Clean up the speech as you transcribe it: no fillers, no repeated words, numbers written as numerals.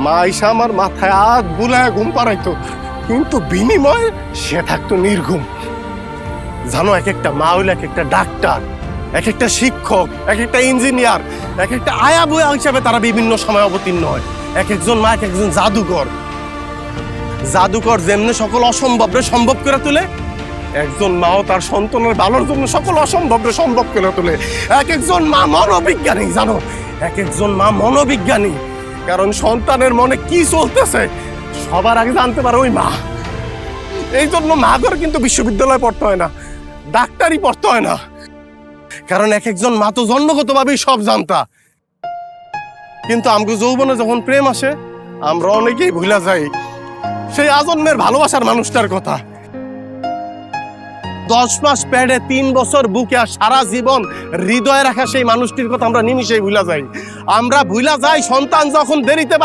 মা আইসা আমার মাথায় হাত বুলায় ঘুম পাড়াইতো, কিন্তু বিনিময়ে সে থাকতো নির্ঘুম। জানো, এক একটা মা হইলে এক একটা ডাক্তার, এক একটা শিক্ষক, এক একটা ইঞ্জিনিয়ার, এক একটা আয়া বয়া হিসাবে তারা বিভিন্ন সময় অবতীর্ণ হয়। এক একজন মা এক একজন জাদুকর। জাদুকর যেমনি সকল অসম্ভবরে সম্ভব করে তোলে, একজন মাও তার সন্তানের ভালোর জন্য সকল অসম্ভবরে সম্ভব করে তোলে। এক একজন মা মনোবিজ্ঞানী, জানো, এক একজন মা মনোবিজ্ঞানী। কারণ সন্তানের মনে কি চলতেছে সবার আগে জানতে পারে ওই মা। এই জন্য মাদের কিন্তু বিশ্ববিদ্যালয়ে পড়তে হয় না, ডাক্তারি পড়তে হয় না, কারণ এক একজন মা তো জন্মগতভাবেই সব জানতা। কিন্তু আমগো যৌবনে যখন প্রেম আসে, আমরা অনেকেই ভুলা যাই সেই আজন্মের ভালোবাসার মানুষটার কথা। 10 মাস পেটে, 3 বছর বুকে, আর সারা জীবন হৃদয়ে রাখা সেই মানুষটির কথা আমরা নিমিষেই ভুলা যাই। আমরা ভুলা যাই সন্তান যখন দেরিতে